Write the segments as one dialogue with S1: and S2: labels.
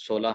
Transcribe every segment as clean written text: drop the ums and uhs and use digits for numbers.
S1: 16।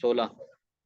S1: 16।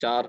S1: 4,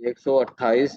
S1: 128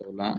S1: 16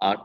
S1: 8।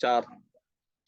S1: 4।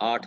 S1: 8।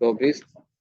S1: 24,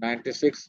S1: 96,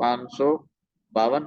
S1: 552।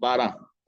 S1: 12,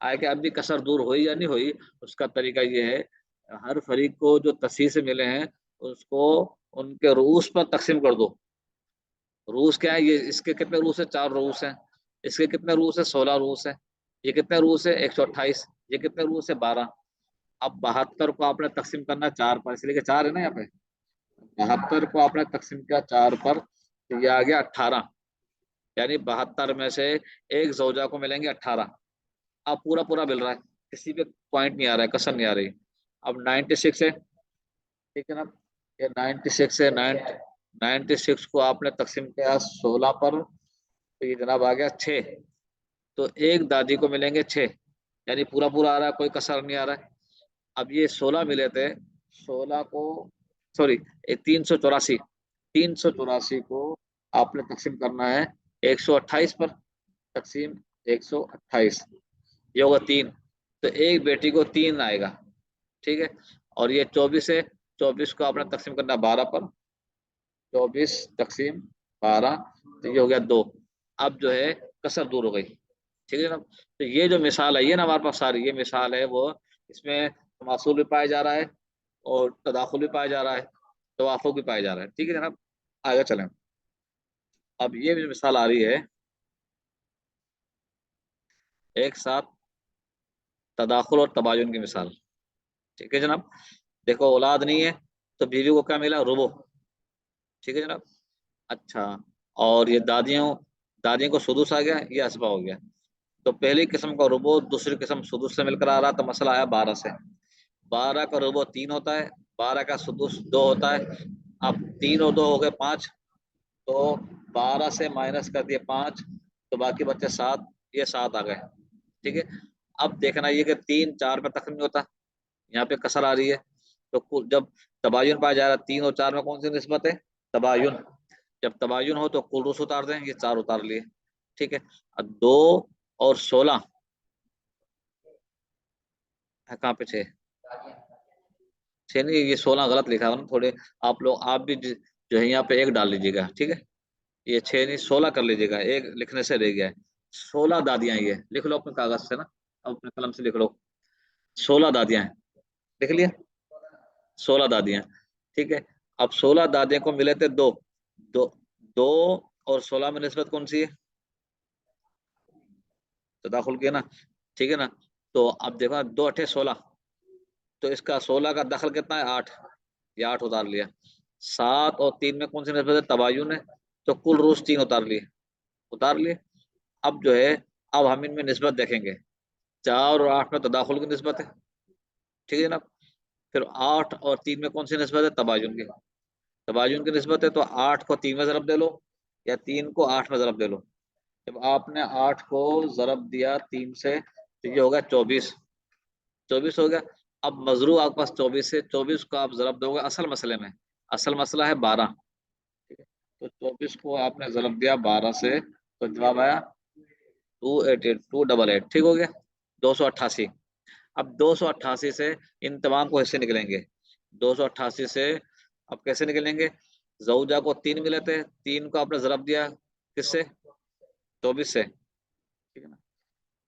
S1: آئے کہ اب بھی کسر دور ہوئی یا نہیں ہوئی، اس کا طریقہ یہ ہے ہر فریق کو جو تصحیح سے ملے ہیں اس کو ان کے رؤوس پر تقسیم کر دو. رؤوس کیا ہے؟ یہ اس کے کتنے رؤوس ہیں؟ 4 رؤوس ہیں. اس کے کتنے رؤوس ہیں؟ 16 رؤوس ہیں. یہ کتنے رؤوس ہے؟ 128. یہ کتنے رؤوس ہے؟ 12. اب 72 کو آپ نے تقسیم کرنا 4 پر، اس لیے کہ 4 ہے نا یہاں پہ. 72 کو آپ نے تقسیم کیا 4 پر تو یہ آ گیا 18. یعنی 72 میں سے ایک زوجہ کو ملیں گے 18. اب پورا پورا مل رہا ہے، کسی پہ پوائنٹ نہیں آ رہا ہے، کسر نہیں آ رہی. اب 96 ہے، ٹھیک ہے نا. یہ 96 ہے. 96 کو آپ نے تقسیم کیا 16 پر تو یہ جناب آ گیا 6. تو ایک دادی کو ملیں گے 6، یعنی پورا پورا آ رہا ہے، کوئی کسر نہیں آ رہا ہے. اب یہ 16 ملے تھے، 16 کو سوری 384. 384 کو آپ نے تقسیم کرنا ہے 128 پر. تقسیم 128 یہ ہوگا 3. تو ایک بیٹی کو 3 آئے گا، ٹھیک ہے. اور یہ 24 ہے، 24 کو آپ نے تقسیم کرنا 12 پر. 24 تقسیم 12 تو یہ ہو گیا 2. اب جو ہے کسر دور ہو گئی، ٹھیک ہے نا. تو یہ جو مثال ہے نا ہمارے پاس ساری یہ مثال ہے، وہ اس میں تماثل بھی پایا جا رہا ہے اور تداخل بھی پایا جا رہا ہے، توافق بھی پایا جا رہا ہے، ٹھیک ہے جناب. آگے چلیں. اب یہ جو مثال آ رہی ہے ایک ساتھ تداخل اور تباین کی مثال، ٹھیک ہے جناب. دیکھو اولاد نہیں ہے تو بیوی کو کیا ملا؟ ربو، ٹھیک ہے جناب. اچھا، اور یہ دادیوں کو سدس آ گیا، یہ اسبا ہو گیا. تو پہلی قسم کا ربو دوسری قسم سدس سے مل کر آ رہا، تو مسئلہ آیا 12 سے. 12 کا ربو 3 ہوتا ہے، 12 کا سدس 2 ہوتا ہے. اب 3 اور 2 ہو گئے 5، تو 12 سے مائنس کر دیے 5 تو باقی بچے 7، یہ 7 آ گئے، ٹھیک ہے. اب دیکھنا یہ کہ 3 4 میں تقسیم نہیں ہوتا، یہاں پہ کسر آ رہی ہے. تو جب تباین پایا جا رہا ہے 3 اور 4 میں کون سی نسبت ہے؟ تباین. جب تباین ہو تو کل روس اتار دیں، یہ 4 اتار لیے، ٹھیک ہے. اب 2 اور 16 کہاں پہ 6 نہیں، یہ 16 غلط لکھا ہوا نا تھوڑے. آپ بھی جو ہے یہاں پہ 1 ڈال لیجیے گا، ٹھیک ہے. یہ 6 نہیں 16 کر لیجیے گا، 1 لکھنے سے رہ گیا ہے. 16 دادیاں یہ لکھ لو اپنے کاغذ سے نا، اپنے قلم سے لکھ لو. 16 دادیاں ہیں، لکھ لیا. 16 دادیاں، ٹھیک ہے. اب 16 دادیاں کو ملے تھے 2. 2 اور 16 میں نسبت کون سی ہے؟ تداخل کی ہے نا، ٹھیک ہے نا. تو اب دیکھو 2 8 16، تو اس کا 16 کا دخل کتنا ہے؟ 8، یہ 8 اتار لیا. 7 اور 3 میں کون سی نسبت ہے؟ تباین ہے، تو کل روس 3 اتار لیے. اب جو ہے اب ہم ان میں نسبت دیکھیں گے. 4 اور 8 میں تداخل کی نسبت ہے، ٹھیک ہے نا. پھر 8 اور 3 میں کون سی نسبت ہے؟ تباین کی نسبت ہے. تو 8 کو 3 میں ضرب دے لو یا 3 کو 8 میں ضرب دے لو. جب آپ نے 8 کو ضرب دیا 3 سے تو یہ ہوگا 24. 24 ہو گیا. اب مضروب آپ کے پاس 24 ہے، 24 کو آپ ضرب دو گے اصل مسئلے میں، اصل مسئلہ ہے 12، ٹھیک ہے. تو 24 کو آپ نے ضرب دیا 12 سے تو جواب آیا 288، ٹھیک ہو گیا. 288. اب 288 سے ان تمام کو حصے نکلیں گے. 288 سے اب کیسے نکلیں گے؟ زوجہ کو 3 ملے تھے، 3 کو آپ نے ضرب دیا کس سے؟ 24 سے، ٹھیک ہے نا.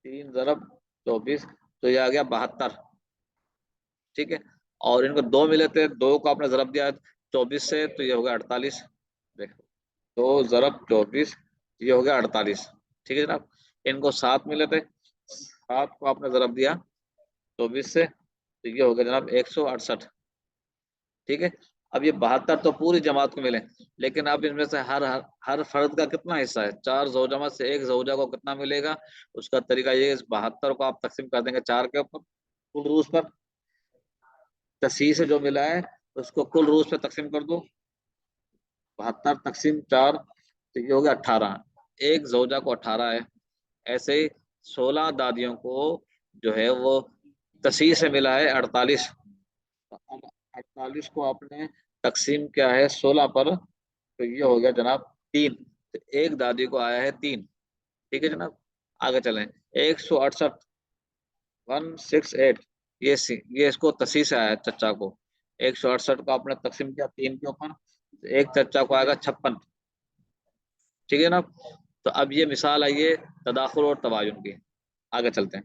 S1: 3 ضرب 24 تو یہ آ گیا 72، ٹھیک ہے. اور ان کو 2 ملے تھے، 2 کو آپ نے ضرب دیا 24 سے تو یہ ہو گیا 48. دیکھو 2 ضرب 24 یہ ہو گیا 48، ٹھیک ہے جناب. ان کو 7 ملے تھے، 7 کو آپ نے ضرب دیا 24 سے تو یہ ہو گیا جناب 168، ٹھیک ہے. اب یہ 72 تو پوری جماعت کو ملے، لیکن اب ان میں سے ہر فرد کا کتنا حصہ ہے؟ 4 زوجہ میں سے ایک زوجہ کو کتنا ملے گا؟ اس کا طریقہ یہ ہے 72 کو آپ تقسیم کر دیں گے 4 کے اوپر کل روز پر. تصحیح سے جو ملا ہے اس کو کل روز پہ تقسیم کر دو. 72 تقسیم 4 تو یہ ہو گیا 18. ایک زوجہ کو 18 ہے. ایسے ہی 16 دادیوں کو جو ہے وہ تصحیح سے ملا ہے 48. 48 کو آپ نے تقسیم کیا ہے 16 پر تو یہ ہو گیا جناب 3. تو ایک دادی کو آیا ہے 3، ٹھیک ہے جناب. آگے چلیں. 168 168 یہ اس کو تصحیح سے آیا ہے چچا کو. 168 کو آپ نے تقسیم کیا 3 کے اوپر، ایک چچا کو آئے گا 56، ٹھیک ہے نا. تو اب یہ مثال آئیے تداخل اور تباین کی. آگے چلتے ہیں.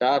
S1: 4,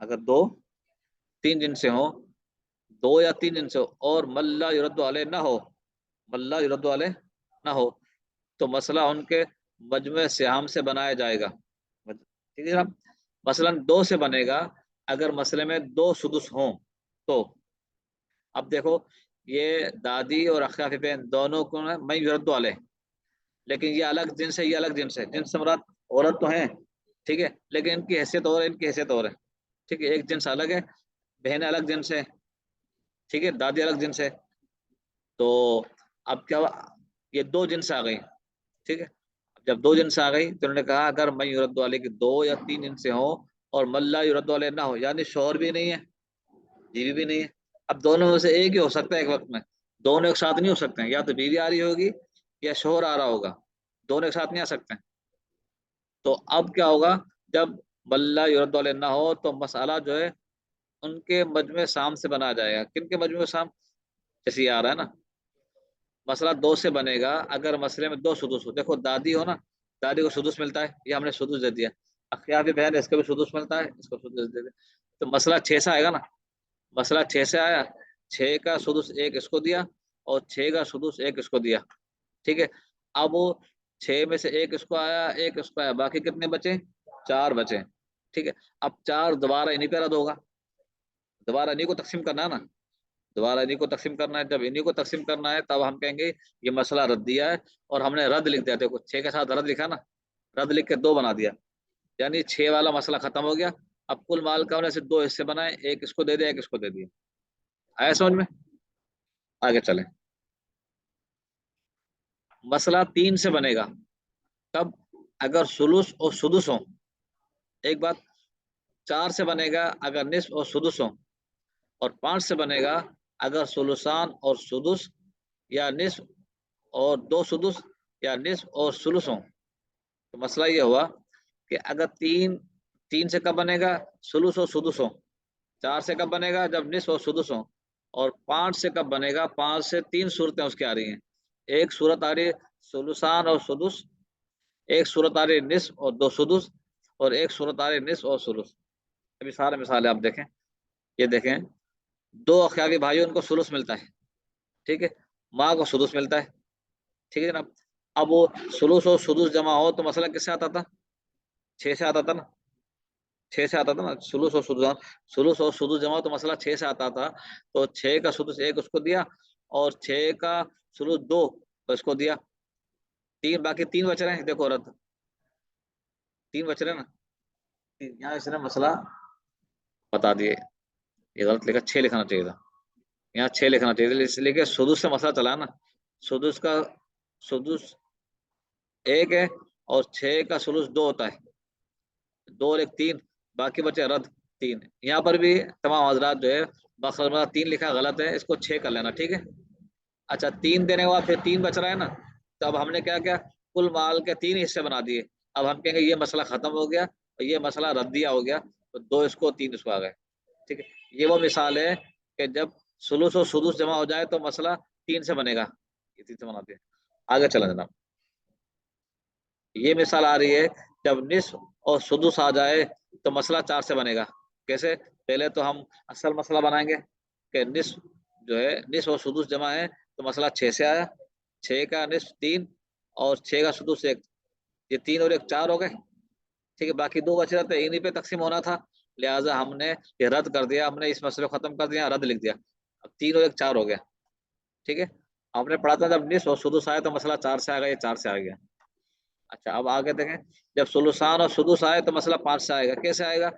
S1: اگر دو تین جن سے ہوں، دو یا تین جن سے ہو، اور ملا یرد علیہ نہ ہو، ملا یرد علیہ نہ ہو، تو مسئلہ ان کے مجمع سہام سے بنایا جائے گا. ٹھیک ہے جناب. مثلا دو سے بنے گا اگر مسئلے میں دو سدس ہوں تو. اب دیکھو یہ دادی اور اخیاف بین دونوں کو میں یرد علیہ، لیکن یہ الگ جنس ہے، یہ الگ جنس ہے. جنس سے مراد عورت تو ہیں، ٹھیک ہے، لیکن ان کی حیثیت اور ہے، ان کی حیثیت اور ہے. ٹھیک ہے، ایک جنس الگ ہے، بہن الگ جنس ہے، ٹھیک ہے، دادی الگ جنس ہے. تو اب کیا ہوا، یہ دو جنس آ گئی. ٹھیک ہے، جب دو جنس آ گئی تو انہوں نے کہا اگر میں یرد علیہ کی دو یا تین جنس سے ہوں اور ملا یرد علیہ نہ ہو، یعنی شوہر بھی نہیں ہے بیوی بھی نہیں ہے. اب دونوں میں سے ایک ہی ہو سکتا ہے ایک وقت میں، دونوں ایک ساتھ نہیں ہو سکتے ہیں. یا تو بیوی آ رہی ہوگی یا شوہر آ رہا ہوگا، دونوں ایک ساتھ نہیں آ سکتے ہیں. تو اب کیا ہوگا، جب ملا یرد علیہ نہ ہو تو مسئلہ جو ہے ان کے مجمع سام سے بنا جائے گا. کن کے مجمع سام؟ جیسے یہ آ رہا ہے نا، مسئلہ دو سے بنے گا اگر مسئلے میں دو سدس ہو. دیکھو دادی ہو نا، دادی کو سدس ملتا ہے، یہ ہم نے سدس دے دیا. اخیافی بہن ہے، اس کو بھی سدس ملتا ہے، اس کو سدس دے دیا. تو مسئلہ چھ سے آئے گا نا، مسئلہ چھ سے آیا، چھ کا سدس ایک اس کو دیا اور چھ کا سدس ایک اس کو دیا. ٹھیک ہے، اب وہ چھ میں سے ایک اس کو آیا، ایک اس کو آیا، باقی کتنے بچے؟ چار بچے. ٹھیک ہے، اب چار دوبارہ انہیں پہ رد ہوگا، دوبارہ انہیں کو تقسیم کرنا ہے نا، دوبارہ انہیں کو تقسیم کرنا ہے. جب انہیں کو تقسیم کرنا ہے تب ہم کہیں گے یہ مسئلہ رد دیا ہے، اور ہم نے رد لکھ دیا. دیکھو چھ کے ساتھ رد لکھا نا، رد لکھ کے دو بنا دیا، یعنی چھ والا مسئلہ ختم ہو گیا. اب کل مال کا انہیں سے دو حصے بنائے، ایک اس کو دے دیا، ایک اس کو دے دیا. آیا سمجھ میں؟ آگے چلیں. مسئلہ تین سے بنے گا کب؟ اگر ثلث اور سدس ہوں. ایک بات، چار سے بنے گا اگر نصف اور سدس ہوں، اور پانچ سے بنے گا اگر ثلثان اور سدس یا نصف اور دو سدس یا نصف اور ثلث ہوں. تو مسئلہ یہ ہوا کہ اگر تین سے کب بنے گا؟ ثلث اور سدس ہوں. چار سے کب بنے گا؟ جب نصف اور سدس ہوں. اور پانچ سے کب بنے گا؟ پانچ سے تین صورتیں اس کی آ رہی ہیں. ایک صورت آ رہی ہے ثلثان اور سدس، ایک صورت آ رہی ہے نصف اور دو سدس، اور ایک صورت آ رہی ہے نصف اور ثلث. ابھی سارے مثالیں آپ دیکھیں. یہ دیکھیں، دو اخیافی بھائی ان کو ثلث ملتا ہے، ٹھیک ہے، ماں کو سدس ملتا ہے. ٹھیک ہے جناب. اب وہ ثلث اور سدس جمع ہو تو مسئلہ کس سے آتا تھا؟ چھ سے آتا تھا نا، چھ سے آتا تھا نا. ثلث اور سدس جمع ہو تو مسئلہ چھ سے آتا تھا. تو چھ کا سدس ایک اس کو دیا اور چھ کا ثلث دو اس کو دیا. تین، باقی تین بچ رہے ہیں. دیکھو رد تین بچ رہے ہیں نا. یہاں اس نے مسئلہ بتا دیے، یہ غلط لکھا، چھ لکھنا چاہیے تھا، یہاں چھ لکھنا چاہیے تھا، اس لیے کہ سدس سے مسئلہ چلا نا. سدس کا سدس ایک ہے اور چھ کا ثلث دو ہوتا ہے، دو اور ایک تین، باقی بچے رد تین. یہاں پر بھی تمام حضرات جو ہے باخبر تین لکھا غلط ہے، اس کو چھ کر لینا. ٹھیک ہے. اچھا، تین دینے کے بعد پھر تین بچ رہا ہے نا، تو اب ہم نے کیا کیا، کل مال کے تین حصے بنا دیے. اب ہم کہیں گے یہ مسئلہ ختم ہو گیا اور یہ مسئلہ ردیہ ہو گیا، تو دو اس کو تین اس کو آ گئے. ٹھیک ہے، یہ وہ مثال ہے کہ جب ثلث اور سدس جمع ہو جائے تو مسئلہ تین سے بنے گا. یہ تین سے بناتے ہیں. آگے چلیں جناب. یہ مثال آ رہی ہے جب نصف اور سدس آ جائے تو مسئلہ چار سے بنے گا. کیسے؟ پہلے تو ہم اصل مسئلہ بنائیں گے کہ نصف جو ہے نصف اور سدس جمع ہے تو مسئلہ چھ سے آیا، چھ کا نصف تین اور چھ کا سدس ایک، یہ تین اور ایک چار ہو گئے. ٹھیک ہے، باقی دو بچ رہے تھے، انہیں پہ تقسیم ہونا تھا، لہٰذا ہم نے یہ رد کر دیا، ہم نے اس مسئلے کو ختم کر دیا، رد لکھ دیا. اب تین اور ایک چار ہو گیا. ٹھیک ہے، ہم نے پڑھا تھا جب نصف اور سدس آئے تو مسئلہ چار سے آ گیا، یہ چار سے آ گیا. اچھا، اب آگے دیکھیں، جب ثلثان اور سدس آئے تو مسئلہ پانچ سے آئے گا. کیسے آئے گا؟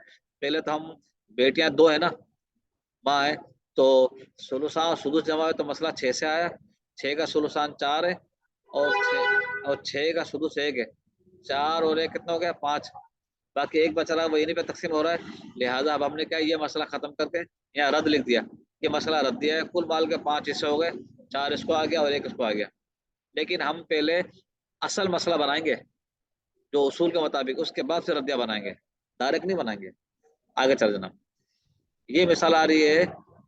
S1: پہلے تو ہم بیٹیاں دو ہے نا، ماں ہے، تو ثلثان اور سدس جمع ہے تو مسئلہ چھ سے آیا. چھ کا ثلثان چار ہے اور چھ کا سدس ایک ہے، چار اور ایک کتنا ہو گیا؟ پانچ. باقی ایک بچ رہا ہے وہ انہیں پہ تقسیم ہو رہا ہے، لہٰذا اب ہم نے کیا یہ مسئلہ ختم کر کے یہاں رد لکھ دیا. یہ مسئلہ رد دیا ہے، کل مال کے پانچ حصے ہو گئے، چار اس کو آ گیا اور ایک اس کو آ گیا. لیکن ہم پہلے اصل مسئلہ بنائیں گے جو اصول کے مطابق، اس کے بعد سے ردیہ بنائیں گے، ڈائریکٹ نہیں بنائیں گے. آگے چل جناب. یہ مثال آ رہی ہے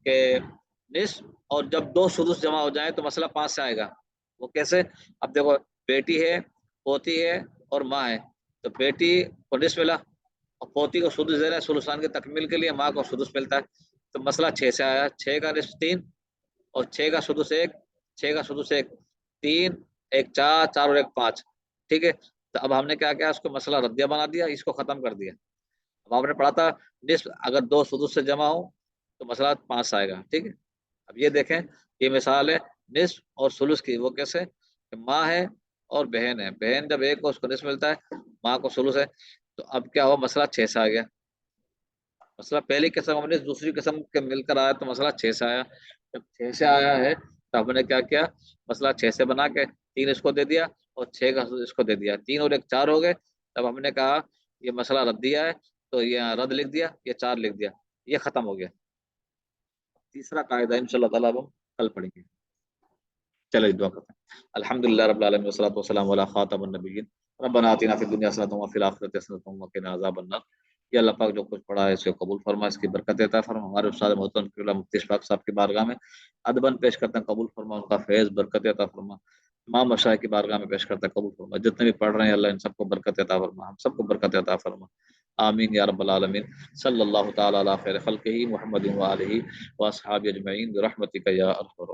S1: کہ نصف اور جب دو سدس جمع ہو جائیں تو مسئلہ پانچ سے آئے گا. وہ کیسے؟ اب دیکھو، بیٹی ہے، پوتی ہے اور ماں ہے. تو بیٹی کو نصف ملا اور پوتی کو سدس دے رہے ہیں سلسان کی تکمیل کے لیے، ماں کو سدس ملتا ہے. تو مسئلہ 6 سے آیا، 6 کا نصف 3 اور 6 کا سدس 1، 6 کا سدس 1 3، 1 4، 4 اور 1 5. ٹھیک ہے. تو اب ہم نے کیا کیا، اس کو مسئلہ ردیہ بنا دیا، اس کو ختم کر دیا. اب آپ نے پڑھا تھا نصف اگر 2 سدس سے جمع ہو تو مسئلہ 5 آئے گا. ٹھیک ہے. اب یہ دیکھیں، یہ مثال ہے نصف اور ثلث کی. وہ کیسے کہ ماں ہے اور بہن ہے. بہن جب ایک کو اس کو نصف ملتا ہے، ماں کو ثلث ہے. تو اب کیا ہو، مسئلہ 6 سے آ گیا. مسئلہ پہلی قسم ہم نے دوسری قسم کے مل کر آیا تو مسئلہ 6 سے آیا. جب 6 سے آیا ہے تو ہم نے کیا کیا، مسئلہ 6 سے بنا کے 3 اس کو دے دیا اور 6 کا اس کو دے دیا. 3 اور 1 4 ہو گئے. تب ہم نے کہا یہ مسئلہ رد دیا ہے تو یہ رد لکھ دیا، یہ 4 لکھ دیا، یہ ختم ہو گیا. تیسرا قاعدہ ان شاء اللہ تعالیٰ ہم کل پڑھیں گے. چلو دعا کرتے ہیں. الحمدللہ رب العالمین والصلاۃ والسلام علی خاتم النبیین. ربنا آتنا فی الدنیا حسنۃ وفی الآخرۃ حسنۃ وقنا عذاب النار. یا اللہ پاک جو کچھ پڑھا ہے اسے قبول فرما، اس کی برکت عطا فرما. ہمارے استاد محترم قبلہ مفتی اشفاق صاحب کی بارگاہ میں ادباً پیش کرتے ہیں، قبول فرما. ان کا فیض برکت عطا فرما. تمام مشائخ کی بارگاہ میں پیش کرتے ہیں، قبول فرما. جتنے بھی پڑھ رہے ہیں اللہ ان سب کو برکت عطا فرما، ہم سب کو برکت عطا فرما. آمین یا رب العالمین. صلی اللہ تعالی علی خیر خلقہ محمد و آلہ و اصحابہ اجمعین برحمتک یا ارحم الراحمین.